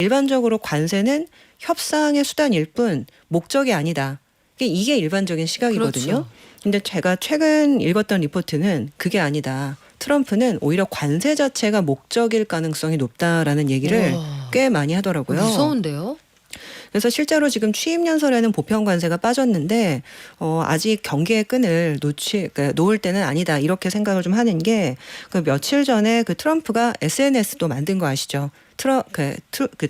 일반적으로 관세는 협상의 수단일 뿐 목적이 아니다. 이게 일반적인 시각이거든요. 그렇죠. 근데 제가 최근 읽었던 리포트는 그게 아니다. 트럼프는 오히려 관세 자체가 목적일 가능성이 높다라는 얘기를 와, 꽤 많이 하더라고요. 무서운데요? 그래서 실제로 지금 취임 연설에는 보편 관세가 빠졌는데 아직 경계의 끈을 놓을 때는 아니다 이렇게 생각을 좀 하는 게 그 며칠 전에 그 트럼프가 SNS도 만든 거 아시죠?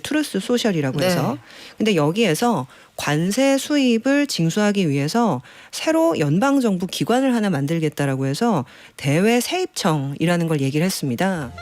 트루스 소셜이라고 해서. 네. 근데 여기에서 관세 수입을 징수하기 위해서 새로 연방정부 기관을 하나 만들겠다라고 해서 대외 세입청이라는 걸 얘기를 했습니다.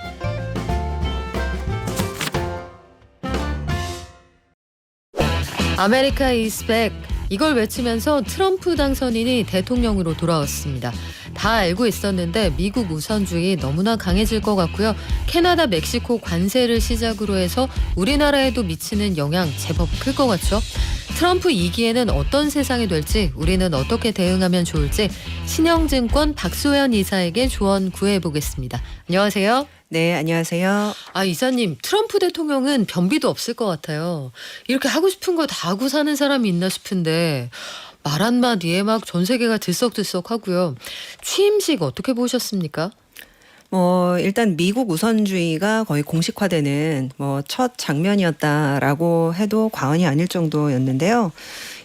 아메리카 이스백 이걸 외치면서 트럼프 당선인이 대통령으로 돌아왔습니다. 다 알고 있었는데 미국 우선주의 너무나 강해질 것 같고요. 캐나다, 멕시코 관세를 시작으로 해서 우리나라에도 미치는 영향 제법 클 것 같죠. 트럼프 2기에는 어떤 세상이 될지 우리는 어떻게 대응하면 좋을지 신영증권 박소연 이사에게 조언 구해보겠습니다. 안녕하세요. 네, 안녕하세요. 이사님, 트럼프 대통령은 변비도 없을 것 같아요. 이렇게 하고 싶은 거 다 하고 사는 사람이 있나 싶은데 말 한마디에 막 전 세계가 들썩들썩하고요. 취임식 어떻게 보셨습니까? 일단 미국 우선주의가 거의 공식화되는 첫 장면이었다라고 해도 과언이 아닐 정도였는데요.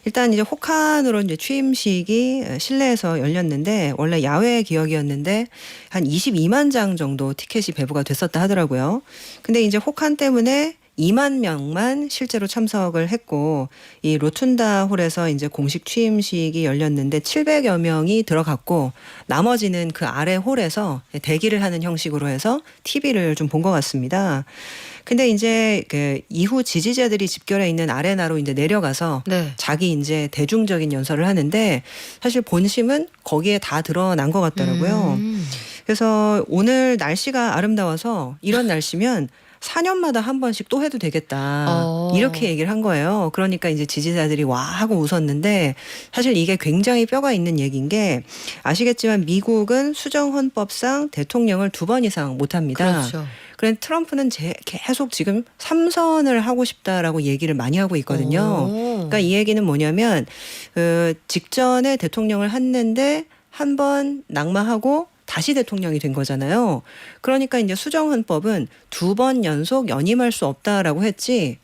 일단 이제 혹한으로 이제 취임식이 실내에서 열렸는데 원래 야외 기억이었는데 한 22만 장 정도 티켓이 배부가 됐었다 하더라고요. 근데 이제 혹한 때문에 2만 명만 실제로 참석을 했고 이 로툰다 홀에서 이제 공식 취임식이 열렸는데 700여 명이 들어갔고 나머지는 그 아래 홀에서 대기를 하는 형식으로 해서 TV를 좀 본 것 같습니다. 근데 이제 그 이후 지지자들이 집결해 있는 아레나로 이제 내려가서 네. 자기 이제 대중적인 연설을 하는데 사실 본심은 거기에 다 드러난 것 같더라고요. 그래서 오늘 날씨가 아름다워서 이런 날씨면 4년마다 한 번씩 또 해도 되겠다. 이렇게 얘기를 한 거예요. 그러니까 이제 지지자들이 와 하고 웃었는데 사실 이게 굉장히 뼈가 있는 얘기인 게 아시겠지만 미국은 수정헌법상 대통령을 2번 이상 못 합니다. 그렇죠. 그런데 트럼프는 계속 지금 3선을 하고 싶다라고 얘기를 많이 하고 있거든요. 그러니까 이 얘기는 뭐냐면 직전에 대통령을 했는데 한 번 낙마하고 다시 대통령이 된 거잖아요. 그러니까 이제 수정헌법은 2번 연속 연임할 수 없다라고 했지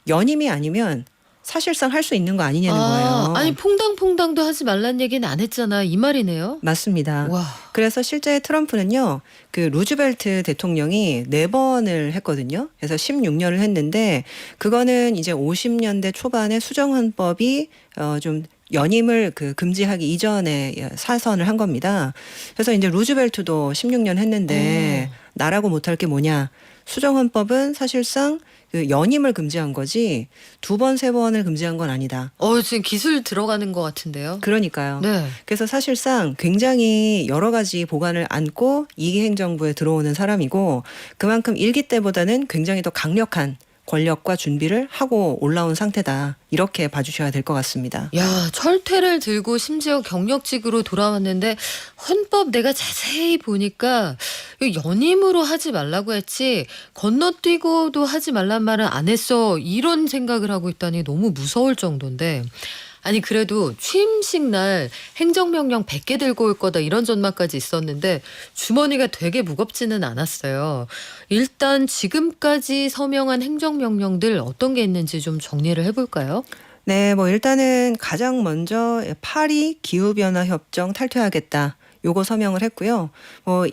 연임이 아니면 사실상 할 수 있는 거 아니냐는 거예요. 아니 퐁당퐁당도 하지 말란 얘기는 안 했잖아. 이 말이네요. 맞습니다. 와. 그래서 실제 트럼프는요, 그 루즈벨트 대통령이 4번을 했거든요. 그래서 16년을 했는데 그거는 이제 50년대 초반에 수정헌법이 좀 연임을 금지하기 이전에 사선을 한 겁니다. 그래서 이제 루즈벨트도 16년 했는데 나라고 못할 게 뭐냐. 수정헌법은 사실상 그 연임을 금지한 거지 2번, 3번을 금지한 건 아니다. 지금 기술 들어가는 것 같은데요. 그러니까요. 네. 그래서 사실상 굉장히 여러 가지 보관을 안고 2기 행정부에 들어오는 사람이고 그만큼 1기 때보다는 굉장히 더 강력한 권력과 준비를 하고 올라온 상태다. 이렇게 봐주셔야 될 것 같습니다. 야, 철퇴를 들고 심지어 경력직으로 돌아왔는데 헌법 내가 자세히 보니까 연임으로 하지 말라고 했지 건너뛰고도 하지 말란 말은 안 했어. 이런 생각을 하고 있다니 너무 무서울 정도인데 아니 그래도 취임식 날 행정명령 100개 들고 올 거다 이런 전망까지 있었는데 주머니가 되게 무겁지는 않았어요. 일단 지금까지 서명한 행정명령들 어떤 게 있는지 좀 정리를 해볼까요? 네, 일단은 가장 먼저 파리 기후변화협정 탈퇴하겠다. 요거 서명을 했고요.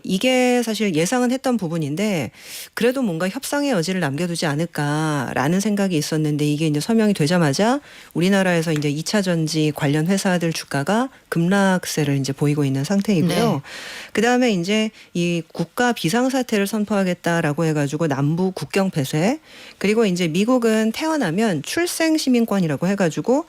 이게 사실 예상은 했던 부분인데 그래도 뭔가 협상의 여지를 남겨두지 않을까라는 생각이 있었는데 이게 이제 서명이 되자마자 우리나라에서 이제 2차 전지 관련 회사들 주가가 급락세를 이제 보이고 있는 상태이고요. 네. 그다음에 이제 이 국가 비상사태를 선포하겠다라고 해가지고 남부 국경 폐쇄 그리고 이제 미국은 태어나면 출생 시민권이라고 해가지고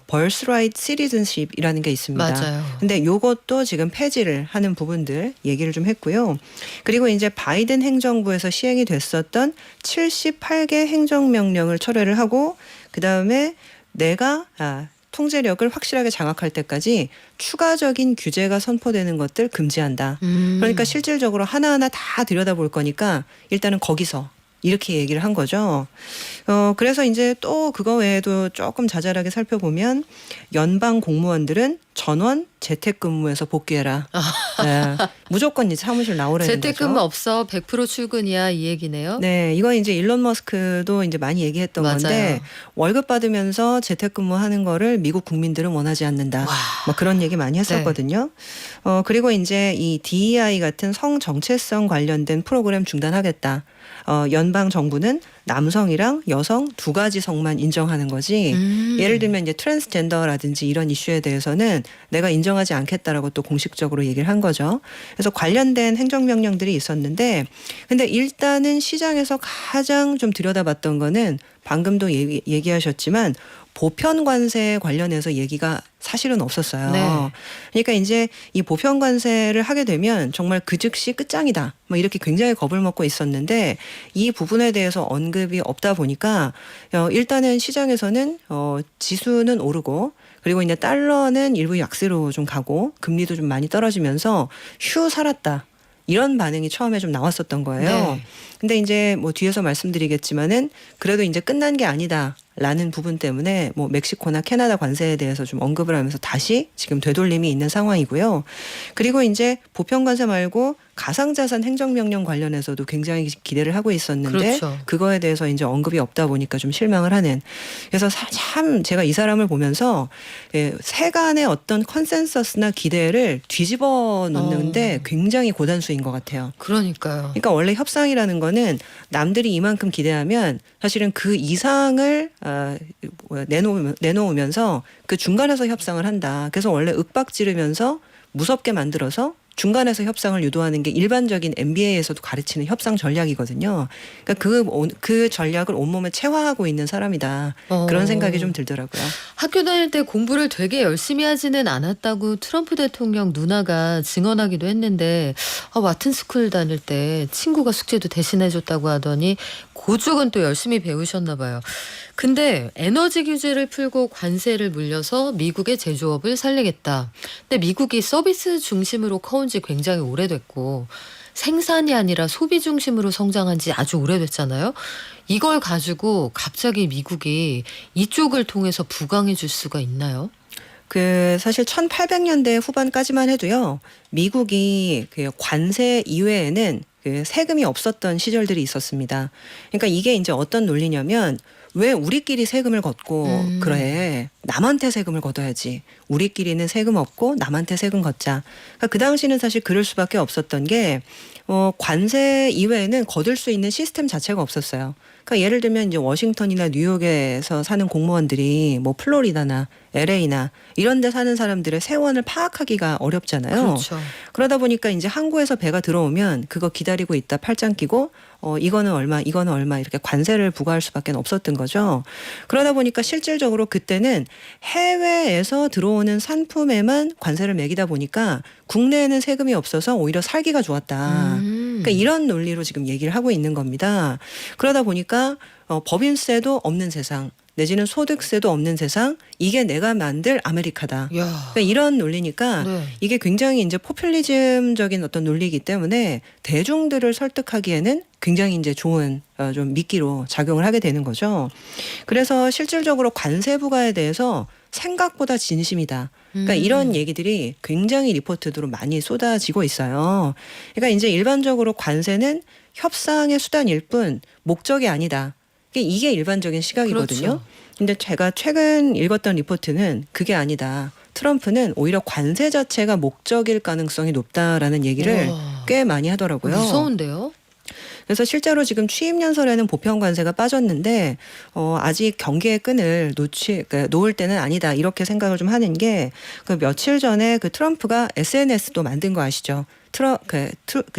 birthright citizenship이라는 게 있습니다. 맞아요. 근데 요것도 지금 폐지를 하는 부분들 얘기를 좀 했고요. 그리고 이제 바이든 행정부에서 시행이 됐었던 78개 행정명령을 철회를 하고 그다음에 내가 통제력을 확실하게 장악할 때까지 추가적인 규제가 선포되는 것들 금지한다. 그러니까 실질적으로 하나하나 다 들여다볼 거니까 일단은 거기서 이렇게 얘기를 한 거죠. 그래서 이제 또 그거 외에도 조금 자잘하게 살펴보면 연방 공무원들은 전원 재택근무에서 복귀해라. 네, 무조건 이제 사무실 나오라는 거죠. 재택근무 없어 100% 출근이야 이 얘기네요. 네, 이거 이제 일론 머스크도 이제 많이 얘기했던 맞아요. 건데 월급 받으면서 재택근무하는 거를 미국 국민들은 원하지 않는다. 뭐 그런 얘기 많이 했었거든요. 그리고 이제 이 DEI 같은 성 정체성 관련된 프로그램 중단하겠다. 연방 정부는 남성이랑 여성 두 가지 성만 인정하는 거지. 예를 들면 이제 트랜스젠더라든지 이런 이슈에 대해서는 내가 인정하지 않겠다라고 또 공식적으로 얘기를 한 거죠. 그래서 관련된 행정명령들이 있었는데 근데 일단은 시장에서 가장 좀 들여다봤던 거는 방금도 얘기하셨지만 보편 관세 관련해서 얘기가 사실은 없었어요. 네. 그러니까 이제 이 보편 관세를 하게 되면 정말 그 즉시 끝장이다. 뭐 이렇게 굉장히 겁을 먹고 있었는데 이 부분에 대해서 언급이 없다 보니까 일단은 시장에서는 지수는 오르고 그리고 이제 달러는 일부 약세로 좀 가고 금리도 좀 많이 떨어지면서 휴 살았다. 이런 반응이 처음에 좀 나왔었던 거예요. 네. 근데 이제 뭐 뒤에서 말씀드리겠지만은 그래도 이제 끝난 게 아니다라는 부분 때문에 뭐 멕시코나 캐나다 관세에 대해서 좀 언급을 하면서 다시 지금 되돌림이 있는 상황이고요. 그리고 이제 보편 관세 말고 가상자산 행정명령 관련해서도 굉장히 기대를 하고 있었는데 그렇죠. 그거에 대해서 이제 언급이 없다 보니까 좀 실망을 하는. 그래서 참 제가 이 사람을 보면서 세간의 어떤 컨센서스나 기대를 뒤집어 놓는데 굉장히 고단수인 것 같아요. 그러니까요. 그러니까 원래 협상이라는 거는 남들이 이만큼 기대하면 사실은 그 이상을 내놓으면서 그 중간에서 협상을 한다. 그래서 원래 윽박 지르면서 무섭게 만들어서 중간에서 협상을 유도하는 게 일반적인 MBA에서도 가르치는 협상 전략이거든요. 그러니까 그 전략을 온몸에 체화하고 있는 사람이다. 그런 생각이 좀 들더라고요. 학교 다닐 때 공부를 되게 열심히 하지는 않았다고 트럼프 대통령 누나가 증언하기도 했는데 와튼 스쿨 다닐 때 친구가 숙제도 대신해줬다고 하더니 고죽은 또 열심히 배우셨나 봐요. 근데 에너지 규제를 풀고 관세를 물려서 미국의 제조업을 살리겠다. 근데 미국이 서비스 중심으로 커온 지 굉장히 오래됐고 생산이 아니라 소비 중심으로 성장한 지 아주 오래됐잖아요. 이걸 가지고 갑자기 미국이 이쪽을 통해서 부강해 줄 수가 있나요? 사실 1800년대 후반까지만 해도요. 미국이 그 관세 이외에는 그 세금이 없었던 시절들이 있었습니다. 그러니까 이게 이제 어떤 논리냐면 왜 우리끼리 세금을 걷고 그래. 남한테 세금을 걷어야지. 우리끼리는 세금 없고 남한테 세금 걷자. 그러니까 그 당시는 사실 그럴 수밖에 없었던 게 관세 이외에는 거둘 수 있는 시스템 자체가 없었어요. 그러니까 예를 들면 이제 워싱턴이나 뉴욕에서 사는 공무원들이 뭐 플로리다나 LA나 이런 데 사는 사람들의 세원을 파악하기가 어렵잖아요. 그렇죠. 그러다 보니까 이제 항구에서 배가 들어오면 그거 기다리고 있다 팔짱 끼고 이거는 얼마 이거는 얼마 이렇게 관세를 부과할 수밖에 없었던 거죠. 그러다 보니까 실질적으로 그때는 해외에서 들어오는 상품에만 관세를 매기다 보니까 국내에는 세금이 없어서 오히려 살기가 좋았다. 그러니까 이런 논리로 지금 얘기를 하고 있는 겁니다. 그러다 보니까 법인세도 없는 세상 내지는 소득세도 없는 세상 이게 내가 만들 아메리카다. 그러니까 이런 논리니까 네. 이게 굉장히 이제 포퓰리즘적인 어떤 논리이기 때문에 대중들을 설득하기에는 굉장히 이제 좋은 좀 미끼로 작용을 하게 되는 거죠. 그래서 실질적으로 관세 부과에 대해서 생각보다 진심이다. 그러니까 이런 얘기들이 굉장히 리포트로 많이 쏟아지고 있어요. 그러니까 이제 일반적으로 관세는 협상의 수단일 뿐 목적이 아니다. 이게 일반적인 시각이거든요. 그렇죠. 근데 제가 최근 읽었던 리포트는 그게 아니다. 트럼프는 오히려 관세 자체가 목적일 가능성이 높다라는 얘기를 꽤 많이 하더라고요. 무서운데요? 그래서 실제로 지금 취임 연설에는 보편 관세가 빠졌는데 아직 경계의 끈을 놓을 때는 아니다 이렇게 생각을 좀 하는 게 그 며칠 전에 그 트럼프가 SNS도 만든 거 아시죠?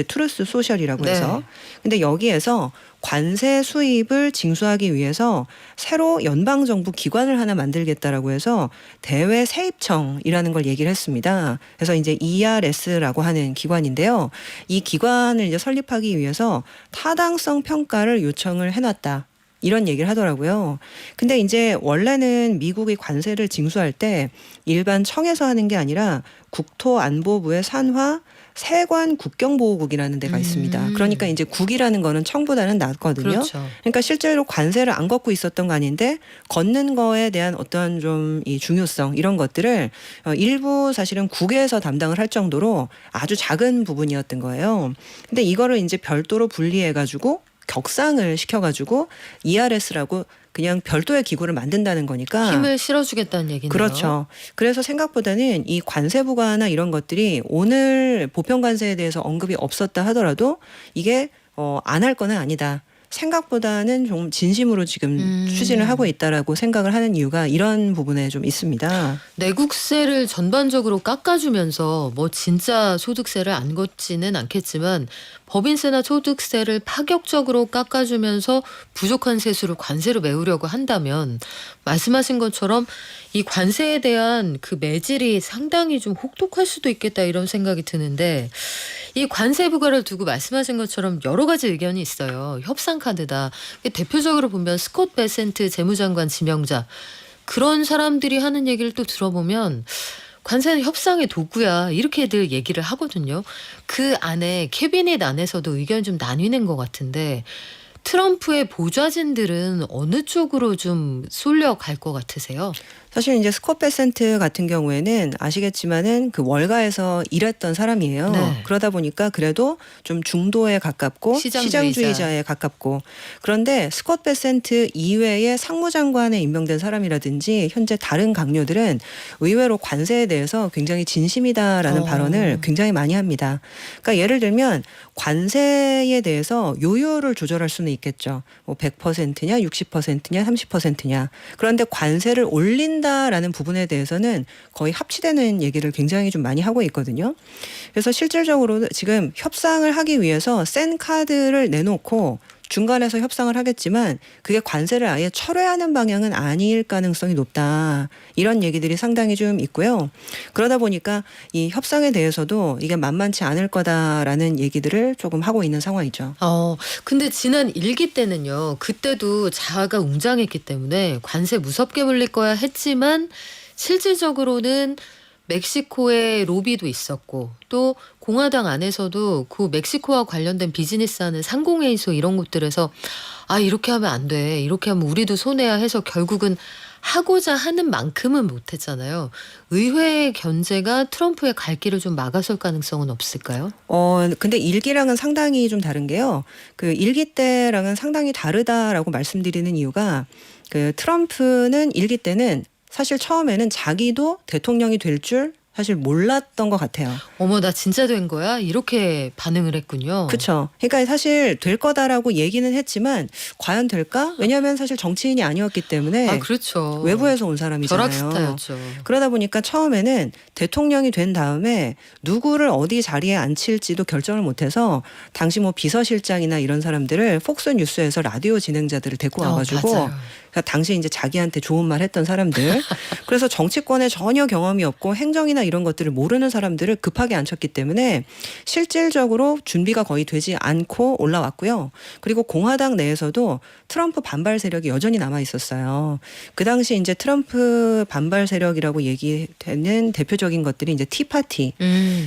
트루스 소셜이라고 해서. 네. 근데 여기에서 관세 수입을 징수하기 위해서 새로 연방정부 기관을 하나 만들겠다라고 해서 대외 세입청이라는 걸 얘기를 했습니다. 그래서 이제 ERS라고 하는 기관인데요. 이 기관을 이제 설립하기 위해서 타당성 평가를 요청을 해놨다. 이런 얘기를 하더라고요. 근데 이제 원래는 미국이 관세를 징수할 때 일반 청에서 하는 게 아니라 국토안보부의 산하 세관 국경보호국이라는 데가 있습니다. 그러니까 이제 국이라는 거는 청보다는 낮거든요. 그렇죠. 그러니까 실제로 관세를 안 걷고 있었던 거 아닌데 걷는 거에 대한 어떤 좀 이 중요성 이런 것들을 일부 사실은 국에서 담당을 할 정도로 아주 작은 부분이었던 거예요. 근데 이거를 이제 별도로 분리해가지고 격상을 시켜가지고 ERS라고 그냥 별도의 기구를 만든다는 거니까 힘을 실어주겠다는 얘기네요. 그렇죠. 그래서 생각보다는 이 관세 부과나 이런 것들이 오늘 보편 관세에 대해서 언급이 없었다 하더라도 이게 안 할 거는 아니다. 생각보다는 좀 진심으로 지금 추진을 하고 있다라고 생각을 하는 이유가 이런 부분에 좀 있습니다. 내국세를 전반적으로 깎아주면서 뭐 진짜 소득세를 안 걷지는 않겠지만 법인세나 소득세를 파격적으로 깎아주면서 부족한 세수를 관세로 메우려고 한다면 말씀하신 것처럼 이 관세에 대한 그 매질이 상당히 좀 혹독할 수도 있겠다 이런 생각이 드는데 이 관세 부과를 두고 말씀하신 것처럼 여러 가지 의견이 있어요. 협상 카드다. 대표적으로 보면 스콧 베센트 재무장관 지명자 그런 사람들이 하는 얘기를 또 들어보면 관세는 협상의 도구야 이렇게들 얘기를 하거든요. 그 안에 캐비닛 안에서도 의견이 좀 나뉘는 것 같은데 트럼프의 보좌진들은 어느 쪽으로 좀 쏠려 갈 것 같으세요? 사실 이제 스콧 베센트 같은 경우에는 아시겠지만은 그 월가에서 일했던 사람이에요. 네. 그러다 보니까 그래도 좀 중도에 가깝고 시장주의자에 가깝고 그런데 스콧 베센트 이외의 상무장관에 임명된 사람이라든지 현재 다른 강요들은 의외로 관세에 대해서 굉장히 진심이다라는 발언을 굉장히 많이 합니다. 그러니까 예를 들면 관세에 대해서 요율을 조절할 수는 있겠죠. 뭐 100%냐 60%냐 30%냐. 그런데 관세를 올린다라는 부분에 대해서는 거의 합치되는 얘기를 굉장히 좀 많이 하고 있거든요. 그래서 실질적으로 지금 협상을 하기 위해서 센 카드를 내놓고 중간에서 협상을 하겠지만 그게 관세를 아예 철회하는 방향은 아닐 가능성이 높다. 이런 얘기들이 상당히 좀 있고요. 그러다 보니까 이 협상에 대해서도 이게 만만치 않을 거다라는 얘기들을 조금 하고 있는 상황이죠. 근데 지난 1기 때는요. 그때도 자아가 웅장했기 때문에 관세 무섭게 물릴 거야 했지만 실질적으로는 멕시코의 로비도 있었고 또 공화당 안에서도 그 멕시코와 관련된 비즈니스하는 상공회의소 이런 곳들에서 이렇게 하면 안 돼. 이렇게 하면 우리도 손해야 해서 결국은 하고자 하는 만큼은 못했잖아요. 의회의 견제가 트럼프의 갈 길을 좀 막아설 가능성은 없을까요? 근데 1기랑은 상당히 좀 다른 게요. 그 1기 때랑은 상당히 다르다라고 말씀드리는 이유가 그 트럼프는 1기 때는 사실 처음에는 자기도 대통령이 될 줄 사실 몰랐던 것 같아요. 어머 나 진짜 된 거야? 이렇게 반응을 했군요. 그렇죠. 그러니까 사실 될 거다라고 얘기는 했지만 과연 될까? 왜냐하면 사실 정치인이 아니었기 때문에 그렇죠. 외부에서 온 사람이잖아요. 벼락스타였죠. 그러다 보니까 처음에는 대통령이 된 다음에 누구를 어디 자리에 앉힐지도 결정을 못해서 당시 뭐 비서실장이나 이런 사람들을 폭스뉴스에서 라디오 진행자들을 데리고 와가지고 맞아요. 그러니까 당시 이제 자기한테 좋은 말 했던 사람들 그래서 정치권에 전혀 경험이 없고 행정이나 이런 것들을 모르는 사람들을 급하게 앉혔기 때문에 실질적으로 준비가 거의 되지 않고 올라왔고요. 그리고 공화당 내에서도 트럼프 반발 세력이 여전히 남아 있었어요. 그 당시 이제 트럼프 반발 세력이라고 얘기되는 대표적인 것들이 이제 티파티.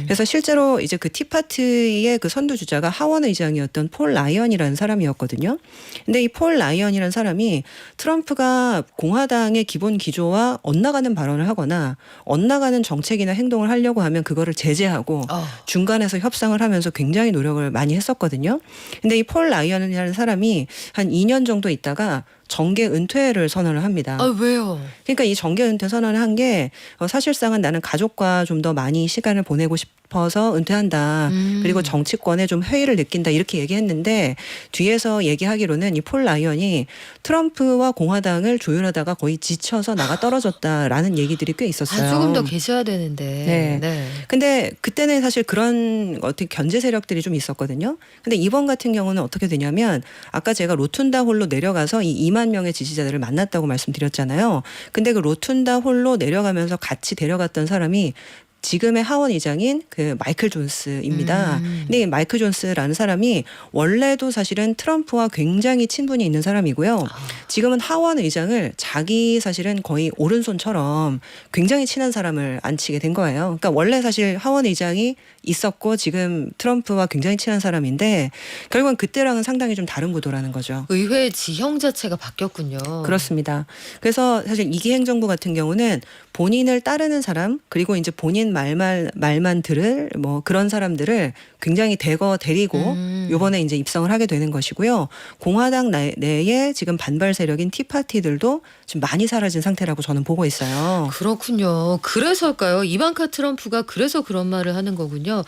그래서 실제로 이제 그 티파티의 그 선두 주자가 하원 의장이었던 폴 라이언이라는 사람이었거든요. 근데 이 폴 라이언이라는 사람이 트럼프가 공화당의 기본 기조와 엇나가는 발언을 하거나 엇나가는 정책이나 행동을 하려고 하면 그거를 제재하고 중간에서 협상을 하면서 굉장히 노력을 많이 했었거든요. 근데 이 폴 라이언이라는 사람이 한 2년 정도 있다가 정계 은퇴를 선언을 합니다. 왜요? 그러니까 이 정계 은퇴 선언을 한 게 사실상은 나는 가족과 좀 더 많이 시간을 보내고 싶어서 은퇴한다. 그리고 정치권에 좀 회의를 느낀다 이렇게 얘기했는데 뒤에서 얘기하기로는 이 폴 라이언이 트럼프와 공화당을 조율하다가 거의 지쳐서 나가 떨어졌다라는 얘기들이 꽤 있었어요. 조금 더 계셔야 되는데. 네. 근데 그때는 사실 그런 어떻게 견제 세력들이 좀 있었거든요. 근데 이번 같은 경우는 어떻게 되냐면 아까 제가 로툰다 홀로 내려가서 이 2만 명의 지지자들을 만났다고 말씀드렸잖아요. 근데 그 로툰다 홀로 내려가면서 같이 데려갔던 사람이 지금의 하원 의장인 그 마이클 존스입니다. 근데 이 마이클 존스라는 사람이 원래도 사실은 트럼프와 굉장히 친분이 있는 사람이고요. 지금은 하원 의장을 자기 사실은 거의 오른손처럼 굉장히 친한 사람을 앉히게 된 거예요. 그러니까 원래 사실 하원 의장이 있었고 지금 트럼프와 굉장히 친한 사람인데 결국은 그때랑은 상당히 좀 다른 구도라는 거죠. 의회 지형 자체가 바뀌었군요. 그렇습니다. 그래서 사실 이기 행정부 같은 경우는 본인을 따르는 사람 그리고 이제 본인 말만 들을 뭐 그런 사람들을 굉장히 대거 데리고 이번에 이제 입성을 하게 되는 것이고요. 공화당 내에 지금 반발 세력인 티파티들도 지금 많이 사라진 상태라고 저는 보고 있어요. 그렇군요. 그래서일까요? 이방카 트럼프가 그래서 그런 말을 하는 거군요.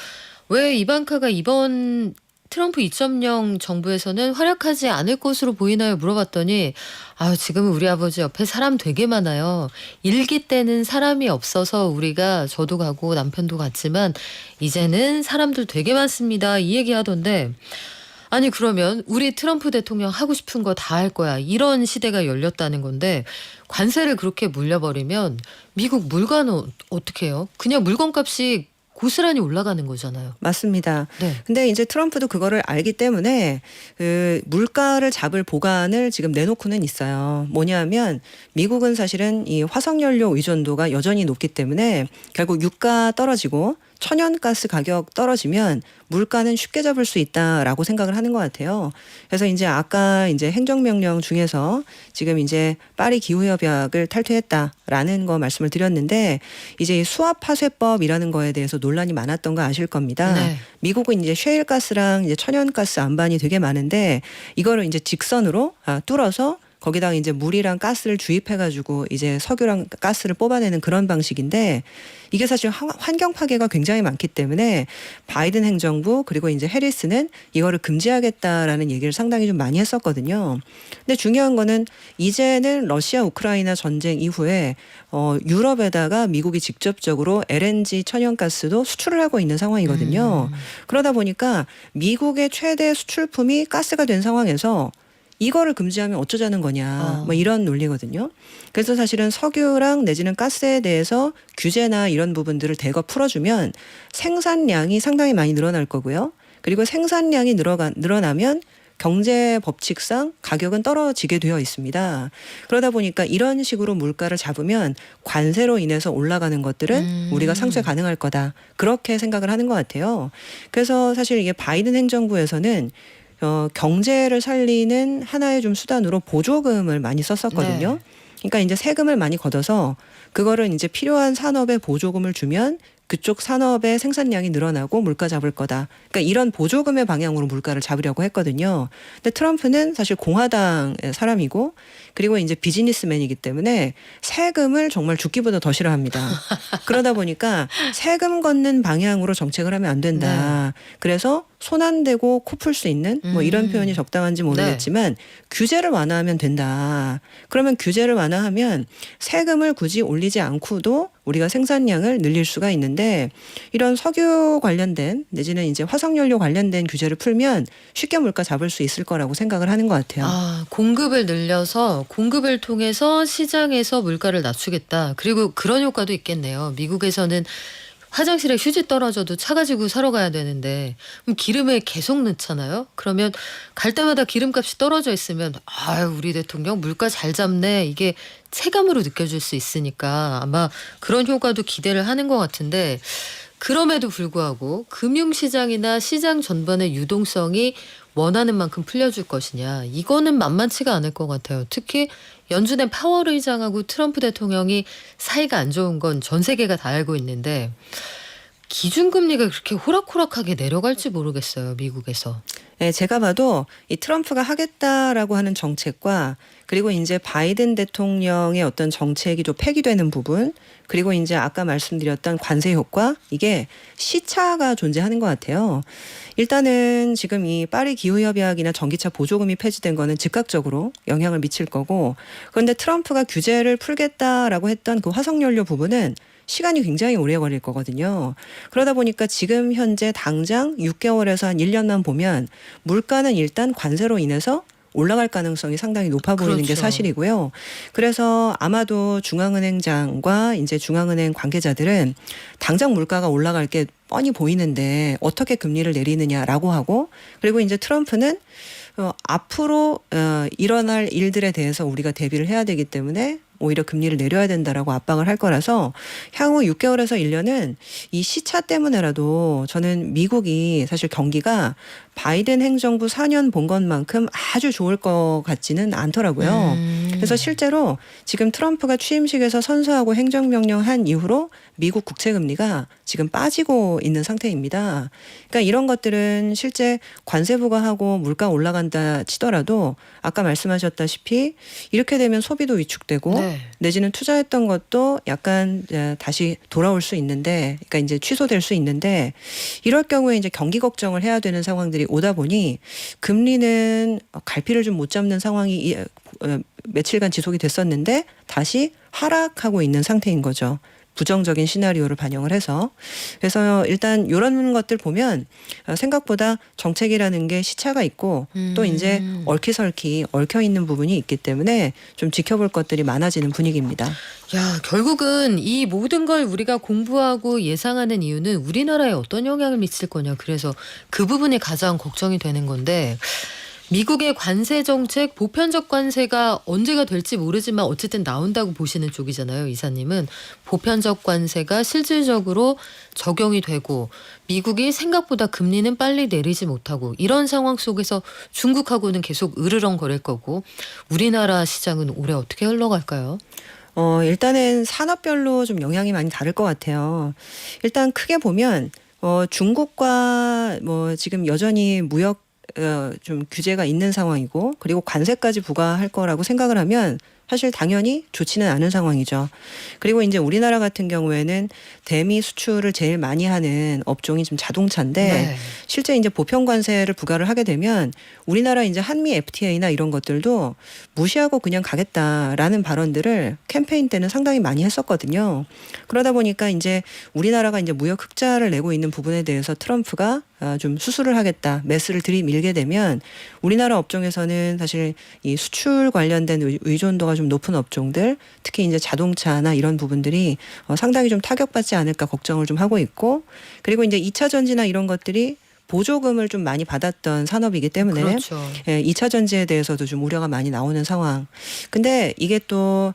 왜 이방카가 이번 트럼프 2.0 정부에서는 활약하지 않을 것으로 보이나요? 물어봤더니 지금은 우리 아버지 옆에 사람 되게 많아요. 일기 때는 사람이 없어서 우리가 저도 가고 남편도 갔지만 이제는 사람들 되게 많습니다. 이 얘기 하던데 아니 그러면 우리 트럼프 대통령 하고 싶은 거 다 할 거야. 이런 시대가 열렸다는 건데 관세를 그렇게 물려버리면 미국 물건은 어떻게 해요? 그냥 물건값이 고스란히 올라가는 거잖아요. 맞습니다. 네. 근데 이제 트럼프도 그거를 알기 때문에 그 물가를 잡을 보관을 지금 내놓고는 있어요. 뭐냐면 미국은 사실은 이 화석연료 의존도가 여전히 높기 때문에 결국 유가 떨어지고 천연가스 가격 떨어지면 물가는 쉽게 잡을 수 있다라고 생각을 하는 것 같아요. 그래서 이제 아까 이제 행정명령 중에서 지금 이제 파리 기후협약을 탈퇴했다라는 거 말씀을 드렸는데 이제 수압파쇄법이라는 거에 대해서 논란이 많았던 거 아실 겁니다. 네. 미국은 이제 셰일가스랑 이제 천연가스 안반이 되게 많은데 이거를 이제 직선으로 뚫어서 거기다가 이제 물이랑 가스를 주입해가지고 이제 석유랑 가스를 뽑아내는 그런 방식인데 이게 사실 환경 파괴가 굉장히 많기 때문에 바이든 행정부 그리고 이제 해리스는 이거를 금지하겠다라는 얘기를 상당히 좀 많이 했었거든요. 근데 중요한 거는 이제는 러시아 우크라이나 전쟁 이후에 유럽에다가 미국이 직접적으로 LNG 천연가스도 수출을 하고 있는 상황이거든요. 그러다 보니까 미국의 최대 수출품이 가스가 된 상황에서 이거를 금지하면 어쩌자는 거냐 뭐 이런 논리거든요. 그래서 사실은 석유랑 내지는 가스에 대해서 규제나 이런 부분들을 대거 풀어주면 생산량이 상당히 많이 늘어날 거고요. 그리고 생산량이 늘어나면 경제 법칙상 가격은 떨어지게 되어 있습니다. 그러다 보니까 이런 식으로 물가를 잡으면 관세로 인해서 올라가는 것들은 우리가 상쇄 가능할 거다. 그렇게 생각을 하는 것 같아요. 그래서 사실 이게 바이든 행정부에서는 경제를 살리는 하나의 좀 수단으로 보조금을 많이 썼었거든요. 네. 그러니까 이제 세금을 많이 걷어서 그거를 이제 필요한 산업에 보조금을 주면 그쪽 산업의 생산량이 늘어나고 물가 잡을 거다. 그러니까 이런 보조금의 방향으로 물가를 잡으려고 했거든요. 근데 트럼프는 사실 공화당 사람이고 그리고 이제 비즈니스맨이기 때문에 세금을 정말 죽기보다 더 싫어합니다. 그러다 보니까 세금 걷는 방향으로 정책을 하면 안 된다. 그래서 손 안 대고 코 풀 수 있는 뭐 이런 표현이 적당한지 모르겠지만 규제를 완화하면 된다. 그러면 규제를 완화하면 세금을 굳이 올리지 않고도 우리가 생산량을 늘릴 수가 있는데 이런 석유 관련된 내지는 이제 화석연료 관련된 규제를 풀면 쉽게 물가 잡을 수 있을 거라고 생각을 하는 것 같아요. 공급을 늘려서 공급을 통해서 시장에서 물가를 낮추겠다. 그리고 그런 효과도 있겠네요. 미국에서는 화장실에 휴지 떨어져도 차 가지고 사러 가야 되는데 그럼 기름에 계속 넣잖아요. 그러면 갈 때마다 기름값이 떨어져 있으면 우리 대통령 물가 잘 잡네. 이게 체감으로 느껴질 수 있으니까 아마 그런 효과도 기대를 하는 것 같은데 그럼에도 불구하고 금융시장이나 시장 전반의 유동성이 원하는 만큼 풀려줄 것이냐. 이거는 만만치가 않을 것 같아요. 특히 연준의 파월 의장하고 트럼프 대통령이 사이가 안 좋은 건 전 세계가 다 알고 있는데 기준금리가 그렇게 호락호락하게 내려갈지 모르겠어요. 미국에서. 네, 제가 봐도 이 트럼프가 하겠다라고 하는 정책과 그리고 이제 바이든 대통령의 어떤 정책이 좀 폐기되는 부분 그리고 이제 아까 말씀드렸던 관세 효과 이게 시차가 존재하는 것 같아요. 일단은 지금 이 파리 기후협약이나 전기차 보조금이 폐지된 거는 즉각적으로 영향을 미칠 거고 그런데 트럼프가 규제를 풀겠다라고 했던 그 화석연료 부분은 시간이 굉장히 오래 걸릴 거거든요. 그러다 보니까 지금 현재 당장 6개월에서 한 1년만 보면 물가는 일단 관세로 인해서 올라갈 가능성이 상당히 높아 보이는 게 그렇죠. 사실이고요. 그래서 아마도 중앙은행장과 이제 중앙은행 관계자들은 당장 물가가 올라갈 게 뻔히 보이는데 어떻게 금리를 내리느냐라고 하고, 그리고 이제 트럼프는 앞으로 일어날 일들에 대해서 우리가 대비를 해야 되기 때문에 오히려 금리를 내려야 된다라고 압박을 할 거라서 향후 6개월에서 1년은 이 시차 때문에라도 저는 미국이 사실 경기가 바이든 행정부 4년 본 것만큼 아주 좋을 것 같지는 않더라고요. 그래서 실제로 지금 트럼프가 취임식에서 선서하고 행정명령 한 이후로 미국 국채금리가 지금 빠지고 있는 상태입니다. 그러니까 이런 것들은 실제 관세 부과하고 물가 올라간다 치더라도 아까 말씀하셨다시피 이렇게 되면 소비도 위축되고 네. 내지는 투자했던 것도 약간 다시 돌아올 수 있는데, 그러니까 이제 취소될 수 있는데, 이럴 경우에 이제 경기 걱정을 해야 되는 상황들이 오다 보니 금리는 갈피를 좀 못 잡는 상황이 며칠간 지속이 됐었는데 다시 하락하고 있는 상태인 거죠. 부정적인 시나리오를 반영을 해서. 그래서 일단 이런 것들 보면 생각보다 정책이라는 게 시차가 있고 또 이제 얽히설키 얽혀 있는 부분이 있기 때문에 좀 지켜볼 것들이 많아지는 분위기입니다. 야, 결국은 이 모든 걸 우리가 공부하고 예상하는 이유는 우리나라에 어떤 영향을 미칠 거냐. 그래서 그 부분이 가장 걱정이 되는 건데, 미국의 관세 정책, 보편적 관세가 언제가 될지 모르지만 어쨌든 나온다고 보시는 쪽이잖아요, 이사님은. 보편적 관세가 실질적으로 적용이 되고 미국이 생각보다 금리는 빨리 내리지 못하고 이런 상황 속에서 중국하고는 계속 으르렁거릴 거고, 우리나라 시장은 올해 어떻게 흘러갈까요? 일단은 산업별로 좀 영향이 많이 다를 것 같아요. 일단 크게 보면 중국과 지금 여전히 무역 좀 규제가 있는 상황이고, 그리고 관세까지 부과할 거라고 생각을 하면 사실 당연히 좋지는 않은 상황이죠. 그리고 이제 우리나라 같은 경우에는 대미 수출을 제일 많이 하는 업종이 지금 자동차인데 네. 실제 이제 보편 관세를 부과를 하게 되면 우리나라 이제 한미 FTA나 이런 것들도 무시하고 그냥 가겠다라는 발언들을 캠페인 때는 상당히 많이 했었거든요. 그러다 보니까 이제 우리나라가 이제 무역 흑자를 내고 있는 부분에 대해서 트럼프가 좀 수술을 하겠다, 메스를 들이밀게 되면 우리나라 업종에서는 사실 이 수출 관련된 의존도가 좀 높은 업종들, 특히 이제 자동차나 이런 부분들이 상당히 좀 타격받지 않을까 걱정을 좀 하고 있고, 그리고 이제 2차 전지나 이런 것들이 보조금을 좀 많이 받았던 산업이기 때문에 그렇죠. 2차 전지에 대해서도 좀 우려가 많이 나오는 상황. 근데 이게 또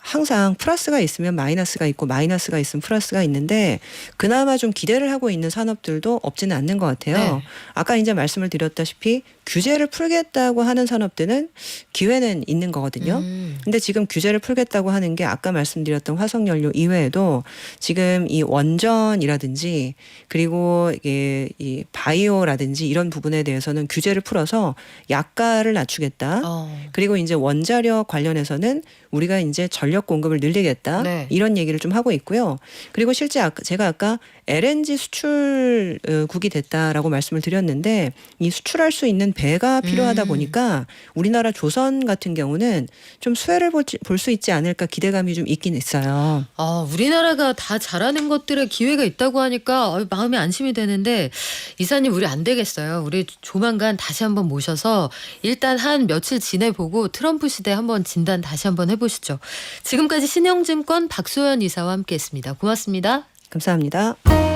항상 플러스가 있으면 마이너스가 있고 마이너스가 있으면 플러스가 있는데 그나마 좀 기대를 하고 있는 산업들도 없지는 않는 것 같아요. 네. 아까 이제 말씀을 드렸다시피 규제를 풀겠다고 하는 산업들은 기회는 있는 거거든요. 근데 지금 규제를 풀겠다고 하는 게 아까 말씀드렸던 화석연료 이외에도 지금 이 원전이라든지 그리고 이게 이 바이오라든지 이런 부분에 대해서는 규제를 풀어서 약가를 낮추겠다. 그리고 이제 원자력 관련해서는 우리가 이제 전력 공급을 늘리겠다. 네. 이런 얘기를 좀 하고 있고요. 그리고 실제 제가 아까 LNG 수출국이 됐다라고 말씀을 드렸는데 이 수출할 수 있는 배가 필요하다 보니까 우리나라 조선 같은 경우는 좀 수혜를 볼 수 있지 않을까 기대감이 좀 있긴 있어요. 우리나라가 다 잘하는 것들에 기회가 있다고 하니까 마음이 안심이 되는데, 이사님 우리 안 되겠어요. 우리 조만간 다시 한번 모셔서 일단 한 며칠 지내보고 트럼프 시대 한번 진단 다시 한번 해보시죠. 지금까지 신영증권 박소연 이사와 함께했습니다. 고맙습니다. 감사합니다.